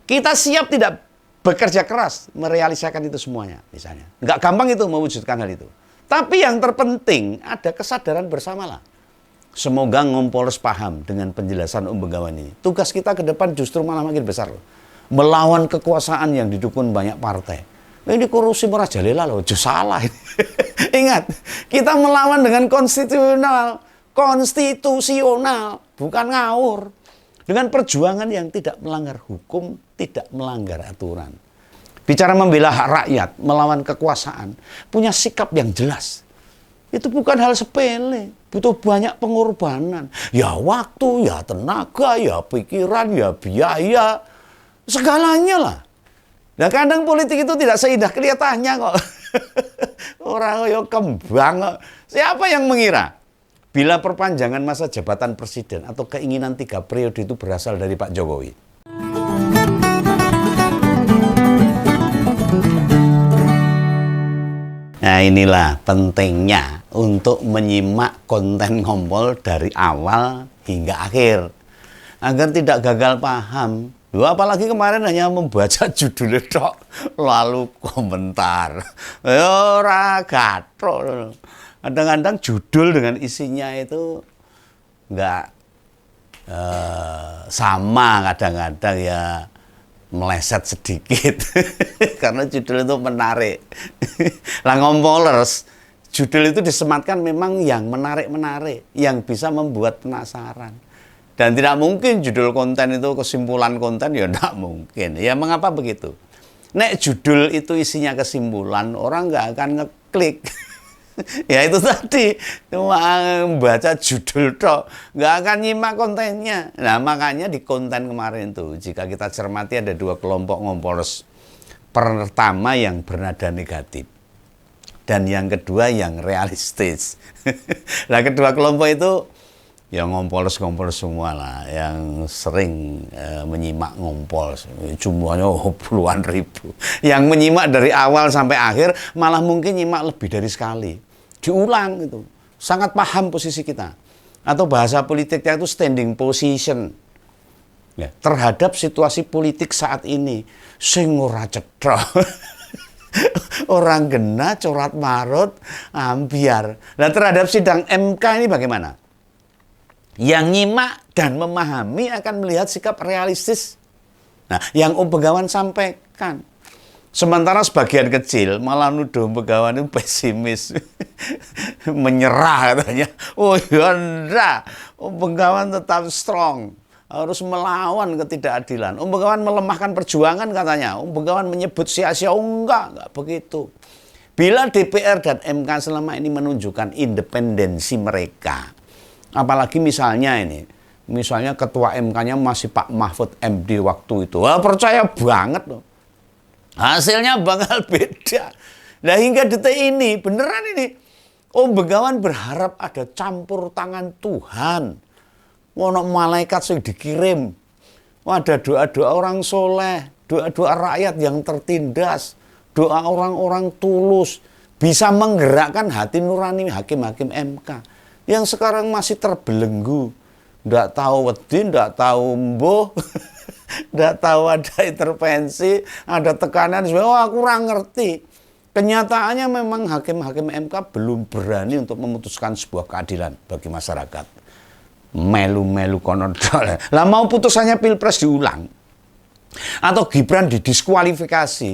Kita siap tidak bekerja keras merealisasikan itu semuanya, misalnya. Nggak gampang itu mewujudkan hal itu. Tapi yang terpenting ada kesadaran bersama lah. Semoga Ngompolres paham dengan penjelasan Om Begawan ini. Tugas kita ke depan justru malah makin besar loh. Melawan kekuasaan yang didukung banyak partai. Ini korupsi merajalela loh, salah. Ingat, kita melawan dengan konstitusional, bukan ngawur. Dengan perjuangan yang tidak melanggar hukum, tidak melanggar aturan. Bicara membela hak rakyat, melawan kekuasaan, punya sikap yang jelas. Itu bukan hal sepele, butuh banyak pengorbanan. Ya waktu, ya tenaga, ya pikiran, ya biaya, segalanya lah. Nah kadang politik itu tidak seindah kelihatannya kok. Orang yo kembang kok. Siapa yang mengira? Bila perpanjangan masa jabatan presiden atau keinginan 3 periode itu berasal dari Pak Jokowi. Nah inilah pentingnya untuk menyimak konten Ngompol dari awal hingga akhir. Agar tidak gagal paham. Apalagi kemarin hanya membaca judulnya tok, lalu komentar. Ora gathok. Kadang-kadang judul dengan isinya itu nggak sama, kadang-kadang ya meleset sedikit. Karena judul itu menarik. Lah Ngompolers, judul itu disematkan memang yang menarik-menarik, yang bisa membuat penasaran. Dan tidak mungkin judul konten itu kesimpulan konten, ya tidak mungkin. Ya mengapa begitu? Nek judul itu isinya kesimpulan, orang nggak akan ngeklik. Ya itu tadi, cuma baca judul tok, nggak akan nyimak kontennya. Nah makanya di konten kemarin tuh, jika kita cermati ada 2 kelompok Ngompolers. Pertama yang bernada negatif, dan yang kedua yang realistis. Nah kedua kelompok itu ya Ngompolers semua lah, yang sering menyimak Ngompol, jumlahnya puluhan ribu. Yang menyimak dari awal sampai akhir, malah mungkin nyimak lebih dari sekali. Diulang itu, sangat paham posisi kita. Atau bahasa politiknya itu standing position. Ya, terhadap situasi politik saat ini, sing ora cetha. Orang gena, corat marut, ambiar. Nah terhadap sidang MK ini bagaimana? Yang nyimak dan memahami akan melihat sikap realistis. Nah, yang Om Begawan sampaikan. Sementara sebagian kecil malah nuduh Om Begawan itu pesimis. Menyerah katanya. Oh ya enggak. Om Begawan tetap strong. Harus melawan ketidakadilan. Om Begawan melemahkan perjuangan katanya. Om Begawan menyebut sia-sia. Oh enggak begitu. Bila DPR dan MK selama ini menunjukkan independensi mereka, apalagi misalnya ketua MK-nya masih Pak Mahfud MD waktu itu. Wah, percaya banget loh. Hasilnya bakal beda. Nah hingga detik ini, beneran ini, Om Begawan berharap ada campur tangan Tuhan. Wono malaikat yang dikirim. Ada doa-doa orang soleh, doa-doa rakyat yang tertindas, doa orang-orang tulus, bisa menggerakkan hati nurani hakim-hakim MK. Yang sekarang masih terbelenggu, nggak tahu wedi, nggak tahu mbuh, nggak tahu ada intervensi, ada tekanan. Oh, aku kurang ngerti. Kenyataannya memang hakim-hakim MK belum berani untuk memutuskan sebuah keadilan bagi masyarakat. Melu-melu konon. Lah mau putusannya Pilpres diulang atau Gibran didiskualifikasi.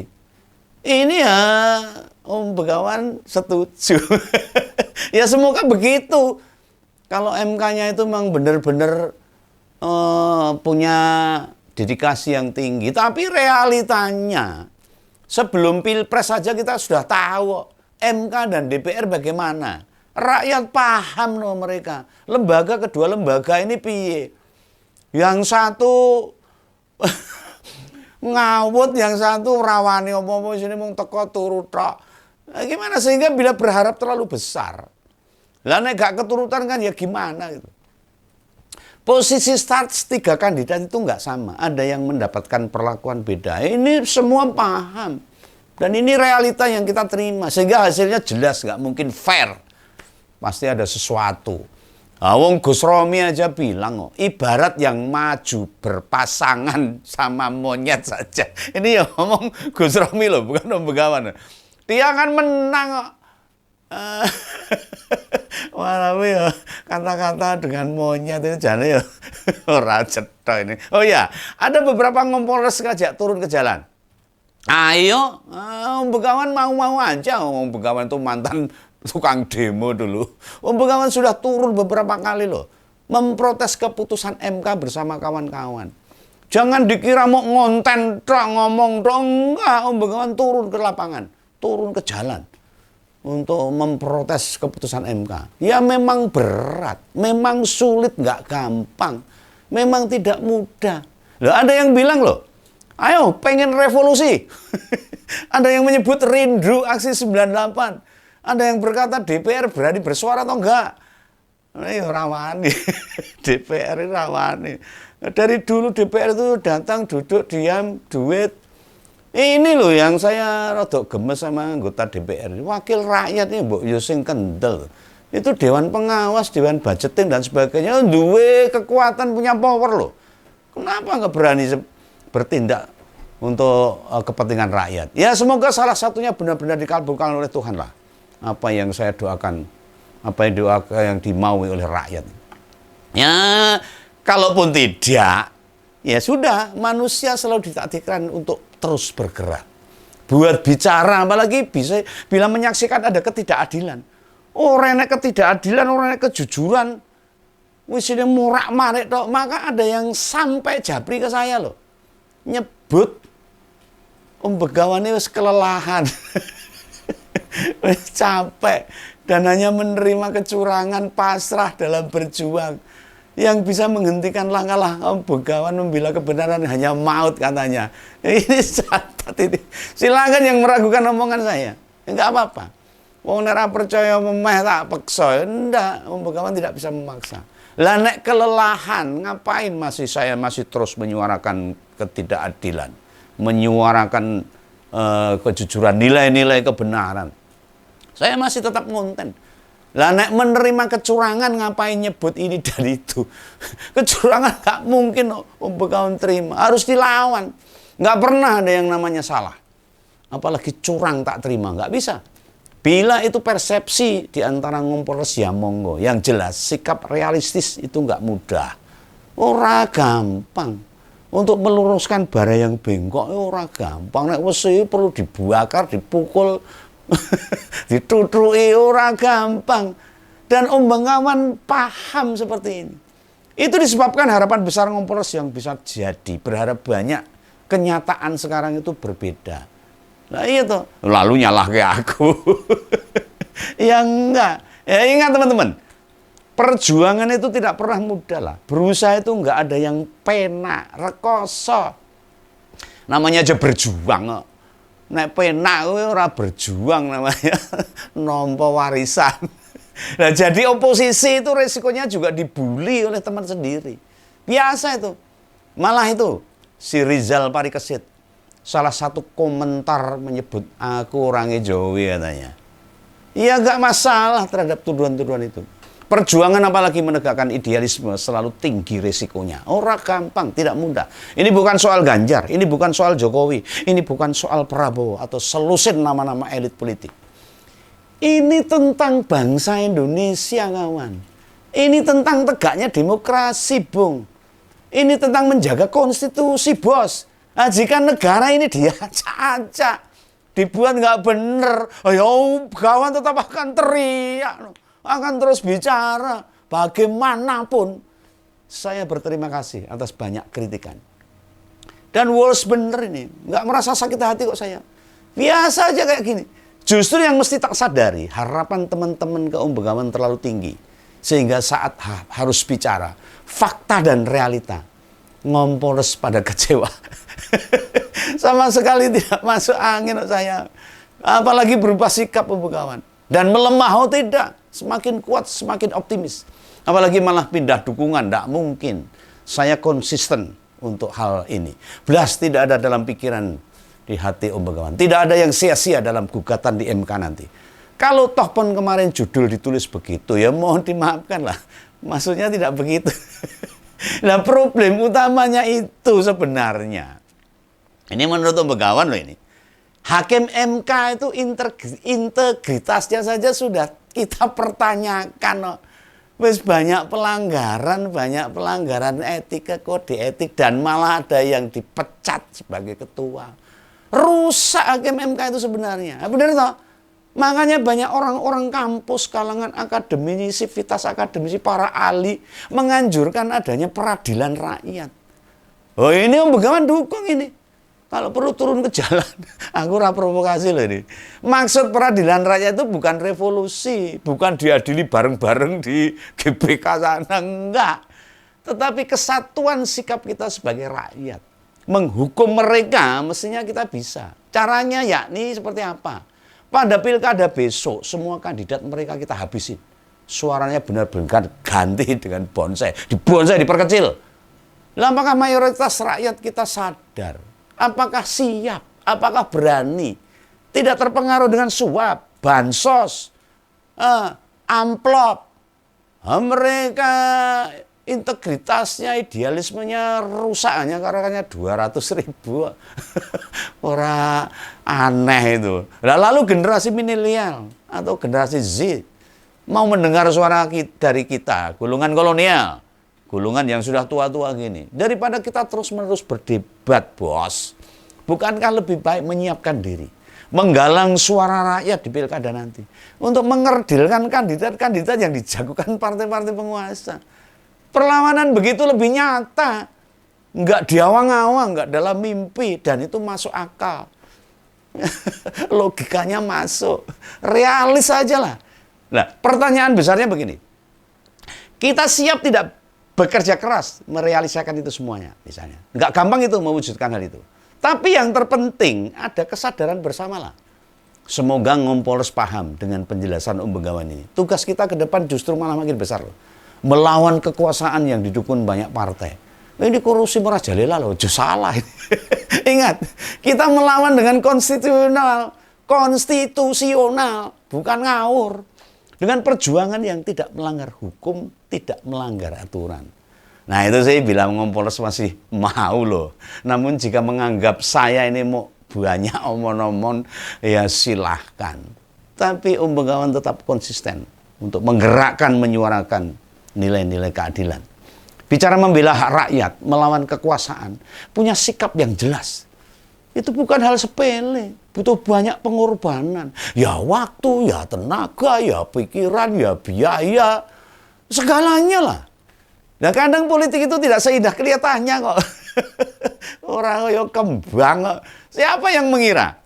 Ini ya Om Begawan setuju. Ya semoga begitu. Kalau MK-nya itu memang benar-benar punya dedikasi yang tinggi. Tapi realitanya, sebelum Pilpres saja kita sudah tahu MK dan DPR bagaimana. Rakyat paham loh mereka. Kedua lembaga ini piye. Yang satu ngawut, yang satu rawani apa-apa sini mung teko turu tok. Nah, gimana sehingga bila berharap terlalu besar. Lah nek gak keturutan kan ya gimana gitu. Posisi start 3 kandidat itu nggak sama. Ada yang mendapatkan perlakuan beda. Ini semua paham. Dan ini realita yang kita terima. Sehingga hasilnya jelas, nggak mungkin fair. Pasti ada sesuatu. Wong Gus Romi aja bilang kok, ibarat yang maju berpasangan sama monyet saja. Ini ya ngomong Gus Romi loh, bukan Om Begawan. Dia akan menang kok. Walau ya kata-kata dengan monyet itu jane ya ora cetha ini. Oh ya, ada beberapa Kompolres ngajak turun ke jalan. Ayo, Om Begawan mau-mau aja. Om Begawan itu mantan tukang demo dulu. Om Begawan sudah turun beberapa kali loh, memprotes keputusan MK bersama kawan-kawan. Jangan dikira mau ngonten tok, ngomong tok, enggak. Om Begawan turun ke lapangan, turun ke jalan untuk memprotes keputusan MK. Ya memang berat, memang sulit, nggak gampang, memang tidak mudah. Loh, ada yang bilang loh, ayo pengen revolusi. Ada yang menyebut rindu aksi 98. Ada yang berkata DPR berani bersuara atau enggak. Ini rawani. DPR ini rawani. Dari dulu DPR itu datang, duduk, diam, duit. Ini loh yang saya rodok gemes sama anggota DPR. Wakil rakyat ini Mbok Yusing Kendel. Itu Dewan Pengawas, Dewan Budgeting dan sebagainya. Duwe kekuatan, punya power loh. Kenapa nggak berani bertindak untuk kepentingan rakyat? Ya semoga salah satunya benar-benar dikabulkan oleh Tuhan lah. Apa yang saya doakan, apa yang doakan yang dimaui oleh rakyat. Ya, kalaupun tidak, ya sudah, manusia selalu ditakdirkan untuk terus bergerak. Buat bicara, apalagi bisa bila menyaksikan ada ketidakadilan. Orang yang ketidakadilan, orang yang kejujuran, wisine murak-marik tok, maka ada yang sampai japri ke saya loh. Nyebut Om Begawan wis kelelahan. Capek dan hanya menerima kecurangan, pasrah dalam berjuang. Yang bisa menghentikan langkah-langkah Om Begawan membela kebenaran hanya maut katanya. Ini catat ini. Silakan yang meragukan omongan saya. Enggak apa-apa. Wong nek percaya memeh tak peksa. Enggak, Om Begawan tidak bisa memaksa. Lah nek kelelahan, ngapain saya masih terus menyuarakan ketidakadilan, menyuarakan kejujuran, nilai-nilai kebenaran. Saya masih tetap ngonten. Lah nek menerima kecurangan ngapain nyebut ini dan itu. Kecurangan gak mungkin Om Begawan terima, harus dilawan. Gak pernah ada yang namanya salah. Apalagi curang tak terima, gak bisa. Bila itu persepsi di antara Kompolres ya monggo. Yang jelas sikap realistis itu gak mudah. Ora gampang. Untuk meluruskan bara yang bengkok ora gampang. Nek wesi perlu dibakar, dipukul, ditutui, ora gampang. Dan Om Begawan paham seperti ini. Itu disebabkan harapan besar Kompolres yang bisa jadi. Berharap banyak, kenyataan sekarang itu berbeda. Nah iya toh, lalu nyalah ke aku. Ya enggak. Ya ingat teman-teman, perjuangan itu tidak pernah mudah lah. Berusaha itu enggak ada yang penak, rekoso. Namanya aja berjuang kok. Nek penak kowe ora berjuang namanya. Nampa warisan. Nah, jadi oposisi itu resikonya juga dibully oleh teman sendiri. Biasa itu. Malah itu si Rizal Parikesit salah satu komentar menyebut aku orangnya Jawi katanya. Ya enggak masalah terhadap tuduhan-tuduhan itu. Perjuangan apalagi menegakkan idealisme selalu tinggi resikonya. Ora gampang, tidak mudah. Ini bukan soal Ganjar, ini bukan soal Jokowi, ini bukan soal Prabowo atau selusin nama-nama elit politik. Ini tentang bangsa Indonesia, kawan. Ini tentang tegaknya demokrasi, Bung. Ini tentang menjaga konstitusi, bos. Nah, jika negara ini diacak-acak, dibuat nggak bener, ayo kawan tetap akan teriak, akan terus bicara. Bagaimanapun, saya berterima kasih atas banyak kritikan. Dan Wolves bener ini, nggak merasa sakit hati kok saya. Biasa aja kayak gini. Justru yang mesti tak sadari, harapan teman-teman ke Om Begawan terlalu tinggi. Sehingga saat harus bicara, fakta dan realita, Kompolres pada kecewa. Sama sekali tidak masuk angin saya. Apalagi berupa sikap Om Begawan. Dan melemah, oh tidak. Semakin kuat, semakin optimis. Apalagi malah pindah dukungan, tidak mungkin. Saya konsisten untuk hal ini. Belas tidak ada dalam pikiran di hati Om Begawan. Tidak ada yang sia-sia dalam gugatan di MK nanti. Kalau toh pun kemarin judul ditulis begitu, ya mohon dimaafkan lah. Maksudnya tidak begitu. Nah, problem utamanya itu sebenarnya. Ini menurut Begawan loh ini. Hakim MK itu integritasnya saja sudah kita pertanyakan loh. Wes banyak pelanggaran etika, kode etik, dan malah ada yang dipecat sebagai ketua. Rusak Hakim MK itu sebenarnya. Nah, benar toh? Makanya banyak orang-orang kampus, kalangan akademisi, sivitas akademisi, para ahli menganjurkan adanya peradilan rakyat. Oh, ini Om Begawan dukung ini. Kalau perlu turun ke jalan, aku provokasi loh ini. Maksud peradilan rakyat itu bukan revolusi, bukan diadili bareng-bareng di GBK sana, enggak. Tetapi kesatuan sikap kita sebagai rakyat. Menghukum mereka mestinya kita bisa. Caranya yakni seperti apa? Pada pilkada besok, semua kandidat mereka kita habisin. Suaranya benar-benar ganti dengan bonsai. Dibonsai, diperkecil. Lah, apakah mayoritas rakyat kita sadar? Apakah siap? Apakah berani? Tidak terpengaruh dengan suap, bansos, amplop. Mereka integritasnya, idealismenya rusak hanya karena 200.000. Orang aneh itu. Lalu generasi milenial atau generasi Z mau mendengar suara dari kita, golongan kolonial. Golongan yang sudah tua-tua gini. Daripada kita terus-menerus berdebat, bos. Bukankah lebih baik menyiapkan diri? Menggalang suara rakyat di pilkada nanti. Untuk mengerdilkan kandidat-kandidat yang dijagokan partai-partai penguasa. Perlawanan begitu lebih nyata. Enggak diawang-awang, enggak dalam mimpi. Dan itu masuk akal. Logikanya masuk. Realis aja lah. Nah, pertanyaan besarnya begini. Kita siap tidak bekerja keras merealisasikan itu semuanya, misalnya. Nggak gampang itu mewujudkan hal itu. Tapi yang terpenting ada kesadaran bersama lah. Semoga Ngompolres paham dengan penjelasan Om Begawan ini. Tugas kita ke depan justru malah makin besar loh. Melawan kekuasaan yang didukung banyak partai. Ini korupsi merajalela loh, justru salah. Ingat, kita melawan dengan konstitusional, bukan ngawur. Dengan perjuangan yang tidak melanggar hukum, tidak melanggar aturan. Nah, itu saya bilang Ngompolres masih mau loh. Namun jika menganggap saya ini mau banyak omon-omon, ya silahkan. Tapi Om Begawan tetap konsisten untuk menggerakkan, menyuarakan nilai-nilai keadilan. Bicara membela hak rakyat, melawan kekuasaan, punya sikap yang jelas. Itu bukan hal sepele, butuh banyak pengorbanan. Ya waktu, ya tenaga, ya pikiran, ya biaya, segalanya lah. Nah, kadang politik itu tidak seindah kelihatannya kok. Orang yo kembang kok. Siapa yang mengira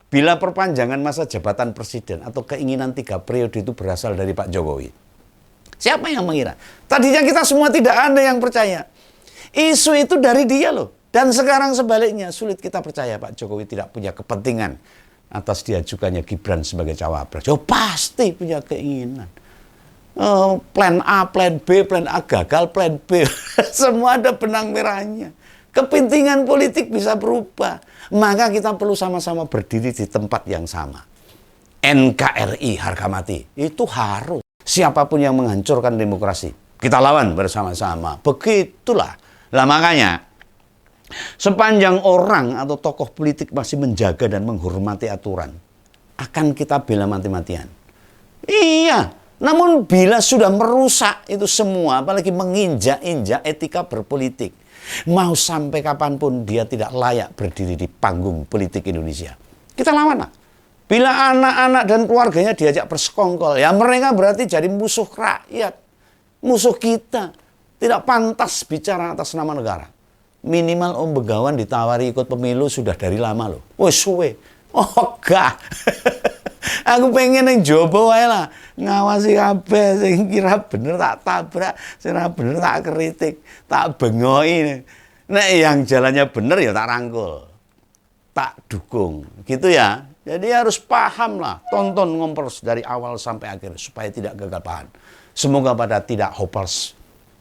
bila perpanjangan masa jabatan presiden atau keinginan 3 periode itu berasal dari Pak Jokowi? Siapa yang mengira? Tadinya kita semua tidak ada yang percaya. Isu itu dari dia loh. Dan sekarang sebaliknya, sulit kita percaya Pak Jokowi tidak punya kepentingan atas diajukannya Gibran sebagai cawapres. Oh, pasti punya keinginan. Plan A, plan B, plan A gagal, plan B. Semua ada benang merahnya. Kepentingan politik bisa berubah. Maka kita perlu sama-sama berdiri di tempat yang sama. NKRI harga mati. Itu harus. Siapapun yang menghancurkan demokrasi, kita lawan bersama-sama. Begitulah. Lah makanya, sepanjang orang atau tokoh politik masih menjaga dan menghormati aturan, akan kita bela mati-matian. Iya, namun bila sudah merusak itu semua, apalagi menginjak-injak etika berpolitik, mau sampai kapanpun dia tidak layak berdiri di panggung politik Indonesia. Kita lawan lah. Bila anak-anak dan keluarganya diajak bersekongkol, ya mereka berarti jadi musuh rakyat, musuh kita. Tidak pantas bicara atas nama negara. Minimal Om Begawan ditawari ikut pemilu sudah dari lama loh. Wah, suwe. Oh, enggak. Aku pengen yang jobo wae lah. Ngawasi kabeh sing kira bener tak tabrak, sing ora bener tak kritik, tak bengoi. Nek yang jalannya bener ya tak rangkul. Tak dukung. Gitu ya. Jadi harus paham lah. Tonton Ngompolres dari awal sampai akhir supaya tidak gagal paham. Semoga pada tidak hoppers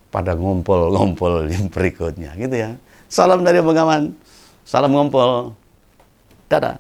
pada ngompol-ngompol yang berikutnya gitu ya. Salam dari Begawan. Salam ngompol. Dadah.